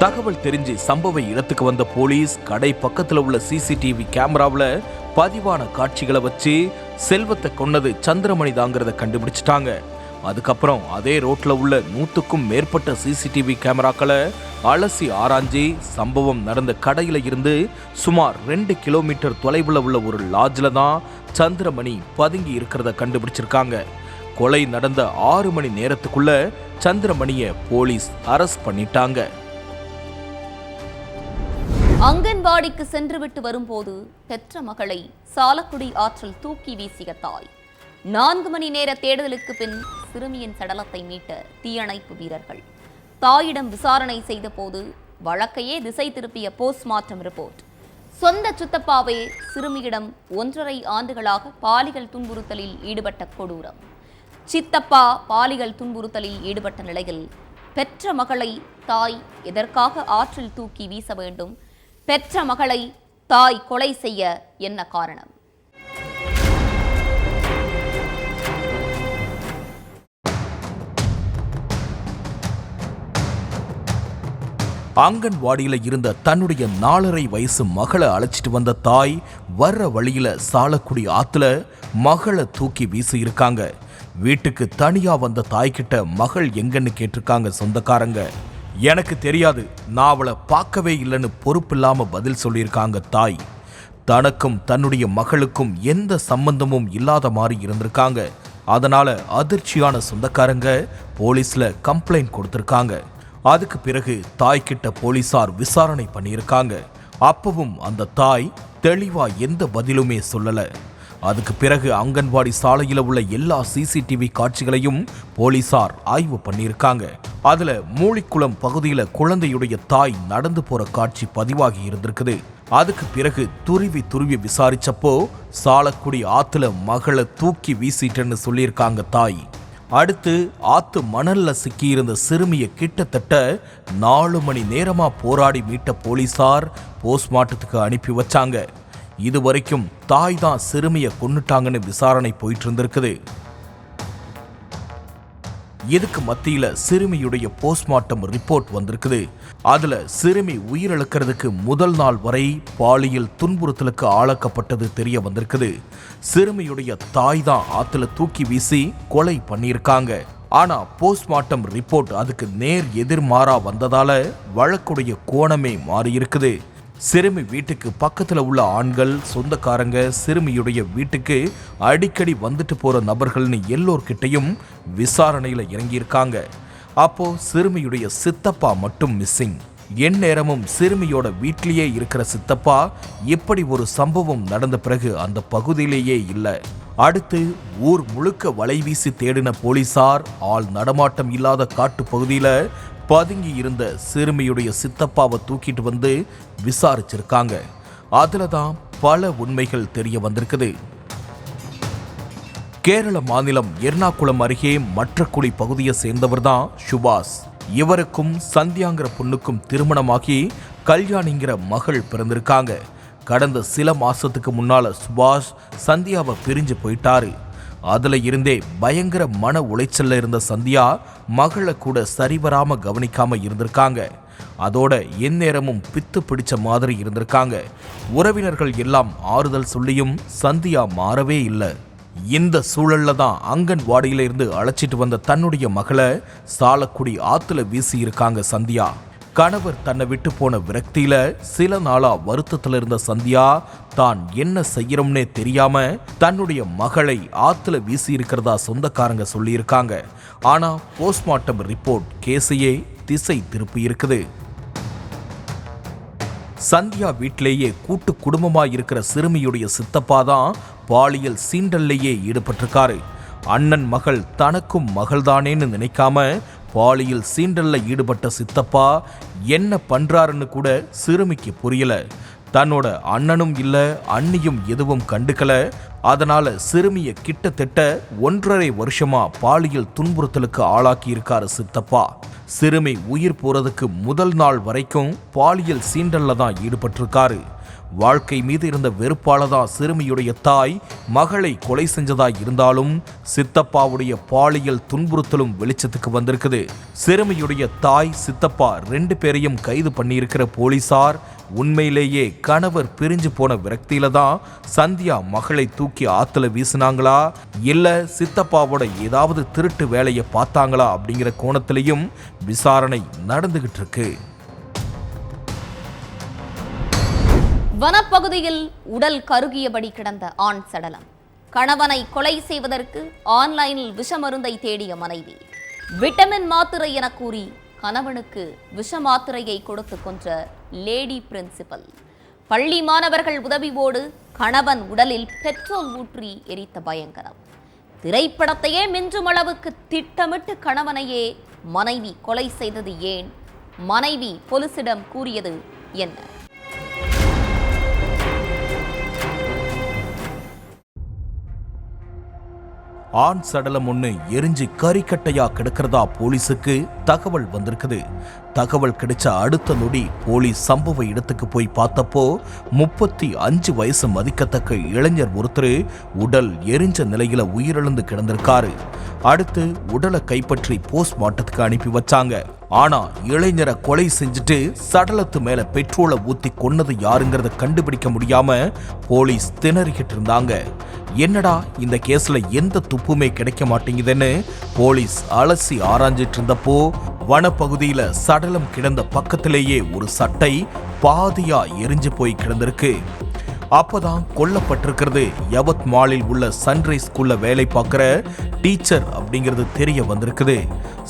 தகவல் தெரிஞ்சு சம்பவ இடத்துக்கு வந்த போலீஸ் கடை பக்கத்துல உள்ள சிசிடிவி கேமராவில் பதிவான காட்சிகளை வச்சு செல்வத்தை கொன்னது சந்திரமணி தாங்கிறத கண்டுபிடிச்சிட்டாங்க. அதுக்கப்புறம் அதே ரோட்ல உள்ள 100க்கும் மேற்பட்ட சிசிடிவி கேமராக்களை அலசி ஆராய்ஞ்சி சம்பவம் நடந்த கடையில இருந்து சுமார் 2 கிலோமீட்டர் தொலைவில் உள்ள ஒரு லாட்ஜில் தான் சந்திரமணி பதுங்கி இருக்கிறத கண்டுபிடிச்சிருக்காங்க. கொலை நடந்த 6 மணி நேரத்துக்குள்ள சந்திரமணியை போலீஸ் அரெஸ்ட் பண்ணிட்டாங்க. அங்கன்வாடிக்கு சென்றுவிட்டு வரும்போது பெற்ற மகளை சாலக்குடி ஆற்றில் தூக்கி வீசிய தாய். 4 மணி நேர தேடுதலுக்கு பின் சிறுமியின் சடலத்தை மீட்ட தீயணைப்பு வீரர்கள். தாயிடம் விசாரணை செய்த போது வழக்கையே திசை திருப்பிய போஸ்ட்மார்ட்டம் ரிப்போர்ட். சொந்த சித்தப்பாவே சிறுமியிடம் 1.5 ஆண்டுகளாக பாலியல் துன்புறுத்தலில் ஈடுபட்ட கொடூரம். சித்தப்பா பாலியல் துன்புறுத்தலில் ஈடுபட்ட நிலையில் பெற்ற மகளை தாய் எதற்காக ஆற்றில் தூக்கி வீச வேண்டும்? பெற்ற மகளை தாய் கொலை செய்ய என்ன காரணம்? அங்கன்வாடியில இருந்த தன்னுடைய 4.5 வயசு மகளை அழைச்சிட்டு வந்த தாய் வர்ற வழியில சாலக்குடி ஆத்துல மகளை தூக்கி வீசி இருக்காங்க. வீட்டுக்கு தனியா வந்த தாய்கிட்ட மகள் எங்கன்னு கேட்டிருக்காங்க சொந்தக்காரங்க. எனக்கு தெரியாது, நான் அவளை பார்க்கவே இல்லைன்னு பொறுப்பில்லாம பதில் சொல்லியிருக்காங்க தாய். தனக்கும் தன்னுடைய மகளுக்கும் எந்த சம்பந்தமும் இல்லாத மாதிரி இருந்திருக்காங்க. அதனால அதிர்ச்சியான சொந்தக்காரங்க போலீஸ்ல கம்ப்ளைண்ட் கொடுத்திருக்காங்க. அதுக்கு பிறகு தாய்கிட்ட போலீசார் விசாரணை பண்ணியிருக்காங்க. அப்பவும் அந்த தாய் தெளிவா எந்த பதிலுமே சொல்லல. அதுக்கு பிறகு அங்கன்வாடி சாலையில் உள்ள எல்லா சிசிடிவி காட்சிகளையும் போலீசார் ஆய்வு பண்ணியிருக்காங்க. அதுல மூலிக்குளம் பகுதியில குழந்தையுடைய தாய் நடந்து போற காட்சி பதிவாகி இருந்திருக்குது. அதுக்கு பிறகு துருவி விசாரிச்சப்போ சாலக்குடி ஆத்துல மகளை தூக்கி வீசிட்டேன்னு சொல்லியிருக்காங்க தாய். அடுத்து ஆத்து மணல்ல சிக்கியிருந்த சிறுமியை கிட்டத்தட்ட 4 மணி நேரமா போராடி மீட்ட போலீசார் போஸ்ட்மார்ட்டத்துக்கு அனுப்பி வச்சாங்க. இதுவரைக்கும் தாய் தான் சிறுமியை கொன்னுட்டாங்கன்னு விசாரணை போயிட்டு இருந்திருக்குது. இதுக்கு மத்தியில சிறுமியுடைய போஸ்ட்மார்ட்டம் ரிப்போர்ட் வந்திருக்குது. அதுல சிறுமி உயிரிழக்கிறதுக்கு முதல் நாள் வரை பாலியல் துன்புறுத்தலுக்கு ஆளாக்கப்பட்டது தெரிய வந்திருக்குது. சிறுமியுடைய தாய் தான் ஆத்துல தூக்கி வீசி கொலை பண்ணியிருக்காங்க. ஆனா போஸ்ட்மார்ட்டம் ரிப்போர்ட் அதுக்கு நேர் எதிர்மாறா வந்ததால வழக்குடைய கோணமே மாறி இருக்குது. சிறுமி வீட்டுக்கு பக்கத்துல உள்ள ஆண்கள், சொந்தக்காரங்க சிறுமியுடைய வீட்டுக்கு அடிக்கடி வந்துட்டு போற நபர்கள்னு எல்லோர்கிட்டையும் விசாரணையில இறங்கியிருக்காங்க. அப்போ சிறுமியுடைய சித்தப்பா மட்டும் மிஸ்ஸிங். எந்நேரமும் சிறுமியோட வீட்டிலேயே இருக்கிற சித்தப்பா இப்படி ஒரு சம்பவம் நடந்த பிறகு அந்த பகுதியிலேயே இல்லை. அடுத்து ஊர் முழுக்க வலைவீசி தேடின போலீசார் ஆள் நடமாட்டம் இல்லாத காட்டு பகுதியில பதுங்கி இருந்த சிறுமியுடைய சித்தப்பாவை தூக்கிட்டு வந்து விசாரிச்சிருக்காங்க. அதுல தான் பல உண்மைகள் தெரிய வந்திருக்குது. கேரள மாநிலம் எர்ணாகுளம் அருகே மற்றக்குடி பகுதியை சேர்ந்தவர் தான் சுபாஷ். இவருக்கும் சந்தியாங்கிற பொண்ணுக்கும் திருமணமாகி கல்யாணிங்கிற மகள் பிறந்திருக்காங்க. கடந்த சில மாசத்துக்கு முன்னால சுபாஷ் சந்தியாவை பிரிஞ்சு போயிட்டாரு. அதுல இருந்தே பயங்கர மன உளைச்சல்ல இருந்த சந்தியா மகளை கூட சரிவராம கவனிக்காம இருந்திருக்காங்க. அதோட எந்நேரமும் பித்து பிடிச்ச மாதிரி இருந்திருக்காங்க. உறவினர்கள் எல்லாம் ஆறுதல் சொல்லியும் சந்தியா மாறவே இல்லை. இந்த சூழல்ல தான் அங்கன்வாடியில இருந்து அழைச்சிட்டு வந்த தன்னுடைய மகளை சாலக்குடி ஆத்துல வீசி இருக்காங்க சந்தியா. கணவர் தன்னை விட்டு போன விரக்தியில சில நாளா வருத்தத்துல இருந்த சந்தியா தான் என்ன செய்யறோம்னே தெரியாம தன்னுடைய மகளை ஆத்துல வீசி இருக்கிறதா சொந்தக்காரங்க சொல்லியிருக்காங்க. ஆனா போஸ்ட்மார்ட்டம் ரிப்போர்ட் கேஸையே திசை திருப்பி இருக்குது. சந்தியா வீட்டிலேயே கூட்டு குடும்பமா இருக்கிற சிறுமியுடைய சித்தப்பா தான் பாலியல் சீண்டல்லையே ஈடுபட்டிருக்காரு. அண்ணன் மகள் தனக்கும் மகள்தானேன்னு நினைக்காம பாலியல் சீண்டல்ல ஈடுபட்ட சித்தப்பா என்ன பண்றாருன்னு கூட சிறுமிக்கு புரியல. தன்னோட அண்ணனும் இல்ல அண்ணியும் எதுவும் கண்டுக்கல. அதனால சிறுமிய கிட்டத்தட்ட 1.5 வருஷமா பாலியல் துன்புறுத்தலுக்கு ஆளாக்கி இருக்காரு சித்தப்பா. சிறுமி உயிர் போறதுக்கு முதல் நாள் வரைக்கும் பாலியல் சீண்டல்ல தான் ஈடுபட்டிருக்காரு. வாழ்க்கை மீது இருந்த வெறுப்பால தான் சிறுமியுடைய தாய் மகளை கொலை செஞ்சதா இருந்தாலும் சித்தப்பாவுடைய பாலியல் துன்புறுத்தலும் வெளிச்சத்துக்கு வந்திருக்குது. சிறுமியுடைய தாய் சித்தப்பா 2 பேரையும் கைது பண்ணியிருக்கிற போலீசார் உண்மையிலேயே கணவர் பிரிஞ்சு போன விரக்தியில தான் சந்தியா மகளை தூக்கி ஆத்துல வீசினாங்களா இல்ல சித்தப்பாவோட ஏதாவது திருட்டு வேலையை பார்த்தாங்களா அப்படிங்கிற கோணத்திலையும் விசாரணை நடந்துகிட்டு இருக்கு. வனப்பகுதியில் உடல் கருகியபடி கிடந்த ஆண் சடலம். கணவனை கொலை செய்வதற்கு ஆன்லைனில் விஷமருந்தை தேடிய மனைவி. விட்டமின் மாத்திரை என கூறி கணவனுக்கு விஷ மாத்திரையை கொடுத்து கொன்ற லேடி பிரின்சிபல். பள்ளி மாணவர்கள் உதவியோடு கணவன் உடலில் பெட்ரோல் ஊற்றி எரித்த பயங்கரம். திரைப்படத்தையே மிஞ்சும் அளவுக்கு திட்டமிட்டு கணவனையே மனைவி கொலை செய்தது ஏன்? மனைவி போலீசிடம் கூறியது என்ன? ஆண் சடலம் ஒன்று எரிஞ்சு கறிக்கட்டையா கிடக்கிறதா போலீஸுக்கு தகவல் வந்திருக்குது. தகவல் கிடைச்ச அடுத்த நொடி போலீஸ் சம்பவ இடத்துக்கு போய் பார்த்தப்போ 35 வயசு மதிக்கத்தக்க இளைஞர் ஒருத்தர் உடல் எரிஞ்ச நிலையில உயிரிழந்து கிடந்திருக்காரு. அடுத்து உடலை கைப்பற்றி போஸ்ட்மார்ட்டத்துக்கு அனுப்பி வச்சாங்க. ஆனா இளைஞரை கொலை செஞ்சுட்டு சடலத்து மேல பெட்ரோலை ஊத்தி கொன்னது யாருங்கிறத கண்டுபிடிக்க முடியாம போலீஸ் திணறிக்கிட்டு இருந்தாங்க. என்னடா இந்த கேஸ்ல எந்த துப்புமே கிடைக்க மாட்டேங்குதுன்னு போலீஸ் அலசி ஆராய்ஞ்சிட்டு இருந்தப்போ வனப்பகுதியில சடலம் கிடந்த பக்கத்திலேயே ஒரு சட்டை பாதியா எரிஞ்சு போய் கிடந்திருக்கு. அப்பதான் கொல்லப்பட்டிருக்கிறது யவத்மாலில் உள்ள சன்ரைஸ் ஸ்கூல்ல வேலை பார்க்கிற டீச்சர் அப்படிங்கிறது தெரிய வந்திருக்குது.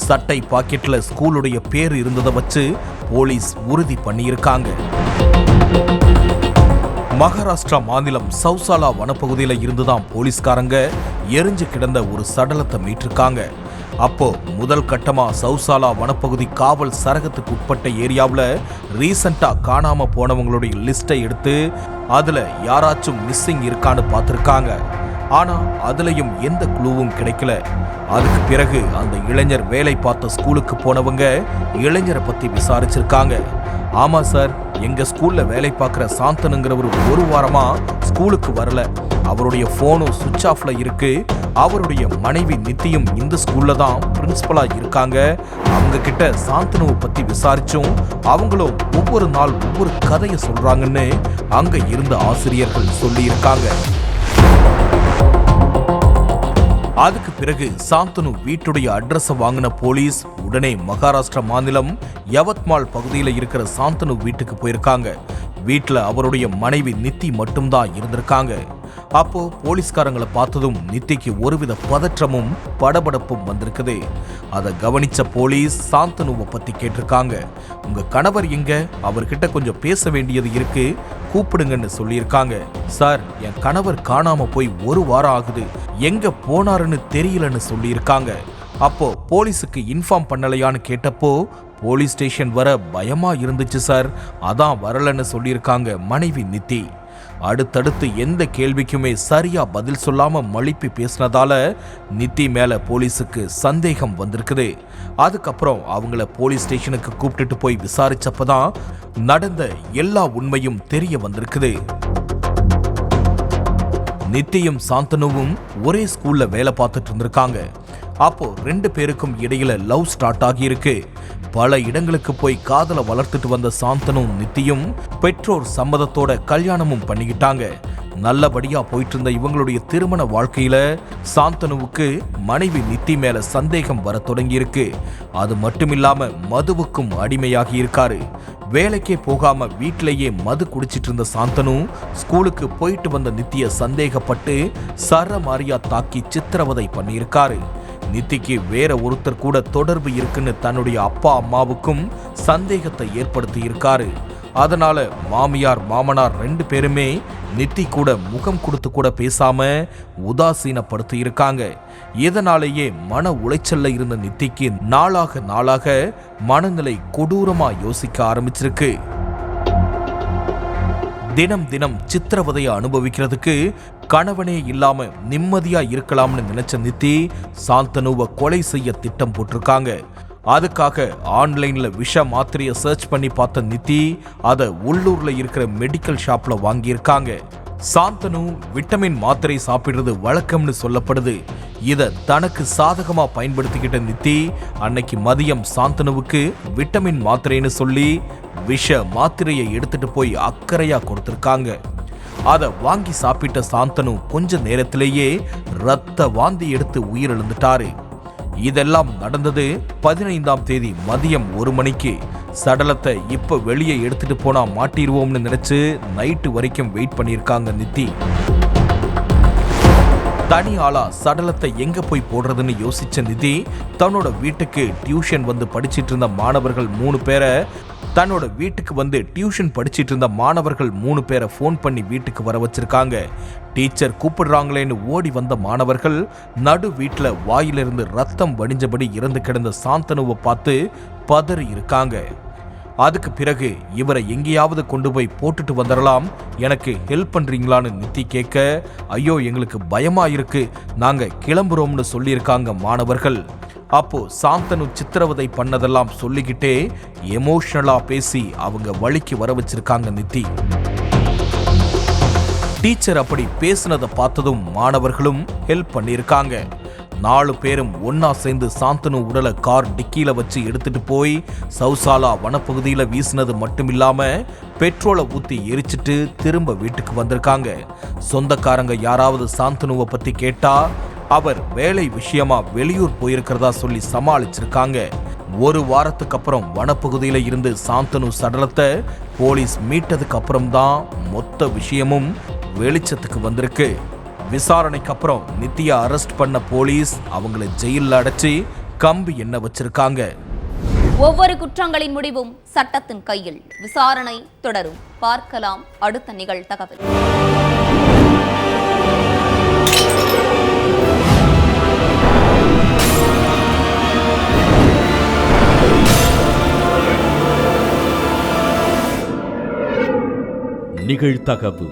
சட்டை பாக்கெட்ல ஸ்கூலுடைய பேர் இருந்ததை வச்சு போலீஸ் உறுதி பண்ணியிருக்காங்க. மகாராஷ்டிரா மாநிலம் சௌசாலா வனப்பகுதியில இருந்துதான் போலீஸ்காரங்க எரிஞ்சு கிடந்த ஒரு சடலத்தை மீட்டிருக்காங்க. அப்போ முதல் கட்டமா சௌசாலா வனப்பகுதி காவல் சரகத்துக்கு உட்பட்ட ஏரியாவில் ரீசெண்டா காணாம போனவங்களுடைய லிஸ்டை எடுத்து அதுல யாராச்சும் மிஸ்ஸிங் இருக்கான்னு பார்த்துருக்காங்க. ஆனா அதுலயும் எந்த குழுவும் கிடைக்கல. அதுக்கு பிறகு அந்த இளைஞர் வேலை பார்த்த ஸ்கூலுக்கு போனவங்க இளைஞரை பத்தி விசாரிச்சிருக்காங்க. ஆமா சார், எங்க ஸ்கூல்ல வேலை பார்க்குற சாந்தனுங்கிறவர் 1 வாரமா ஸ்கூலுக்கு வரல. அவருடைய போனும் சுவிட்ச் ஆஃப்ல இருக்கு. அவருடைய மனைவி நித்தியும் இந்த ஸ்கூல்ல தான் பிரின்சிபலா இருக்காங்க. அவங்க கிட்ட சாந்தனுவை பத்தி விசாரிச்சும் அவங்களும் ஒவ்வொரு நாள் ஒவ்வொரு கதையை சொல்றாங்கன்னு அங்க இருந்த ஆசிரியர்கள் சொல்லி இருக்காங்க. அதுக்கு பிறகு சாந்தனு வீட்டுடைய அட்ரஸை வாங்கின போலீஸ் உடனே மகாராஷ்டிரா மாநிலம் யவத்மால் பகுதியில் இருக்கிற சாந்தனு வீட்டுக்கு போயிருக்காங்க. வீட்டில் அவருடைய மனைவி நித்தி மட்டும்தான் இருந்திருக்காங்க. அப்போ போலீஸ்காரங்களை பார்த்ததும் நித்திக்கு ஒருவித பதற்றமும் படபடப்பும் வந்திருக்குது. அதை கவனிச்ச போலீஸ் சாந்தனுவை பத்தி கேட்டிருக்காங்க. உங்க கணவர் எங்க? அவர்கிட்ட கொஞ்சம் பேச வேண்டியது இருக்கு, கூப்பிடுங்கன்னு சொல்லியிருக்காங்க. சார், என் கணவர் காணாம போய் 1 வாரம் ஆகுது, எங்க போனாருன்னு தெரியலன்னு சொல்லியிருக்காங்க. அப்போ போலீஸுக்கு இன்ஃபார்ம் பண்ணலையான்னு கேட்டப்போ போலீஸ் ஸ்டேஷன் வர பயமா இருந்துச்சு சார், அதான் வரலன்னு சொல்லியிருக்காங்க மனைவி நித்தி. அடுத்தடுத்து எந்த கேள்விக்குமே சரியா பதில் சொல்லாம மழுப்பி பேசினதால நித்தி மேல போலீஸுக்கு சந்தேகம் வந்திருக்குது. அதுக்கப்புறம் அவங்கள போலீஸ் ஸ்டேஷனுக்கு கூப்பிட்டுட்டு போய் விசாரிச்சப்பதான் நடந்த எல்லா உண்மையும் தெரிய வந்திருக்குது. நித்தியும் சாந்தனுவும் ஒரே ஸ்கூல்ல வேலை பார்த்துட்டு இருந்திருக்காங்க. அப்போ 2 பேருக்கும் இடையில லவ் ஸ்டார்ட் ஆகியிருக்கு. பல இடங்களுக்கு போய் காதலை வளர்த்துட்டு வந்த சாந்தனும் நித்தியும் பெற்றோர் சம்மதத்தோட கல்யாணமும் பண்ணிக்கிட்டாங்க. நல்லபடியா போயிட்டு இருந்த இவங்களுடைய திருமண வாழ்க்கையில சாந்தனுவுக்கு மனைவி நித்தி மேல சந்தேகம் வர தொடங்கியிருக்கு. அது மட்டுமில்லாம மதுவுக்கும் அடிமையாகி இருக்காரு. வேலைக்கே போகாம வீட்டிலேயே மது குடிச்சிட்டு இருந்த சாந்தனு ஸ்கூலுக்கு போயிட்டு வந்த நித்திய சந்தேகப்பட்டு சரமாரியா தாக்கி சித்திரவதை பண்ணியிருக்காரு. நித்திக்கு வேற ஒருத்தர் கூட தொடர்பு இருக்குன்னு தன்னுடைய அப்பா அம்மாவுக்கும் சந்தேகத்தை ஏற்படுத்தி இருக்காரு. அதனால மாமியார் மாமனார் 2 பேருமே நித்தி கூட முகம் கொடுத்து கூட பேசாம உதாசீனப்படுத்தி இருக்காங்க. இதனாலேயே மன உளைச்சல்ல இருந்த நித்திக்கு நாளாக நாளாக மனநிலை கொடூரமா யோசிக்க ஆரம்பிச்சிருக்கு. தினம் தினம் சித்திரவதையை அனுபவிக்கிறதுக்கு கணவனே இல்லாம நிம்மதியா இருக்கலாம்னு நினைச்ச நித்தி சாந்தனுவை கொலை செய்ய திட்டம் போட்டிருக்காங்க. அதுக்காக ஆன்லைன்ல விஷ மாத்திரையை சர்ச் பண்ணி பார்த்த நித்தி அதை உள்ளூர்ல இருக்கிற மெடிக்கல் ஷாப்ல வாங்கியிருக்காங்க. சாந்தனு விட்டமின் மாத்திரை சாப்பிடுறது வழக்கம்னு சொல்லப்படுது. இத தனக்கு சாதகமா பயன்படுத்திக்கிட்ட நித்தி அன்னைக்கு மதியம் சாந்தனுவுக்கு விட்டமின் மாத்திரைன்னு சொல்லி விஷ மாத்திரையை எடுத்துட்டு போய் அக்கறையா கொடுத்திருக்காங்க. அதை வாங்கி சாப்பிட்ட சாந்தனு கொஞ்ச நேரத்திலேயே ரத்த வாந்தி எடுத்து உயிரிழந்துட்டாரு. இதெல்லாம் நடந்தது 15ஆம் தேதி மதியம் 1 மணிக்கு. சடலத்தை இப்ப வெளியே எடுத்துட்டு போனா மாட்டிடுவோம்னு நினைச்சு நைட்டு வரைக்கும் வெயிட் பண்ணியிருக்காங்க நித்தி. தனி ஆளா சடலத்தை எங்க போய் போடுறதுன்னு யோசிச்ச நிதி தன்னோட வீட்டுக்கு டியூஷன் வந்து படிச்சிட்டு இருந்த மாணவர்கள் 3 பேரை தன்னோட வீட்டுக்கு வந்து டியூஷன் படிச்சிட்டு இருந்த மாணவர்கள் 3 பேரை ஃபோன் பண்ணி வீட்டுக்கு வர வச்சிருக்காங்க. டீச்சர் கூப்பிடுறாங்களேன்னு ஓடி வந்த மாணவர்கள் நடு வீட்டில் வாயிலிருந்து ரத்தம் வடிஞ்சபடி இறந்து கிடந்த சாந்தனுவை பார்த்து பதறி இருக்காங்க. அதுக்கு பிறகு இவரை எங்கேயாவது கொண்டு போய் போட்டுட்டு வந்துடலாம், எனக்கு ஹெல்ப் பண்றீங்களான்னு நித்தி கேட்க, ஐயோ எங்களுக்கு பயமா இருக்கு, நாங்க கிளம்புறோம்னு சொல்லியிருக்காங்க மாணவர்கள். அப்போ சாந்தனு சித்திரவதை பண்ணதெல்லாம் சொல்லிக்கிட்டே எமோஷனலா பேசி அவங்க வழிக்கு வர வச்சிருக்காங்க நித்தி. டீச்சர் அப்படி பேசினதை பார்த்ததும் மாணவர்களும் ஹெல்ப் பண்ணியிருக்காங்க. 4 பேரும் ஒன்னா சேர்ந்து சாந்தனு உடலை கார் டிக்கியில வச்சு எடுத்துட்டு போய் சவுசாலா வனப்பகுதியில வீசினது மட்டுமில்லாம பெட்ரோலை ஊத்தி எரிச்சிட்டு திரும்ப வீட்டுக்கு வந்திருக்காங்க. சொந்தக்காரங்க யாராவது சாந்தனுவை பத்தி கேட்டா அவர் வேலை விஷயமா வெளியூர் போயிருக்கிறதா சொல்லி சமாளிச்சிருக்காங்க. 1 வாரத்துக்கு அப்புறம் வனப்பகுதியில இருந்து சாந்தனு சடலத்தை போலீஸ் மீட்டதுக்கு அப்புறம் தான் மொத்த விஷயமும் வெளிச்சத்துக்கு வந்திருக்கு. விசாரணைக்கு அப்புறம் நித்தியா அரெஸ்ட் பண்ண போலீஸ் அவங்களை ஜெயில்ல அடைச்சி கம்பி எண்ண வச்சிருக்காங்க. ஒவ்வொரு குற்றங்களின் முடிவும் சட்டத்தின் கையில். விசாரணை தொடரும். பார்க்கலாம் அடுத்த நிகழ்தகவல். நிகழ்தகவு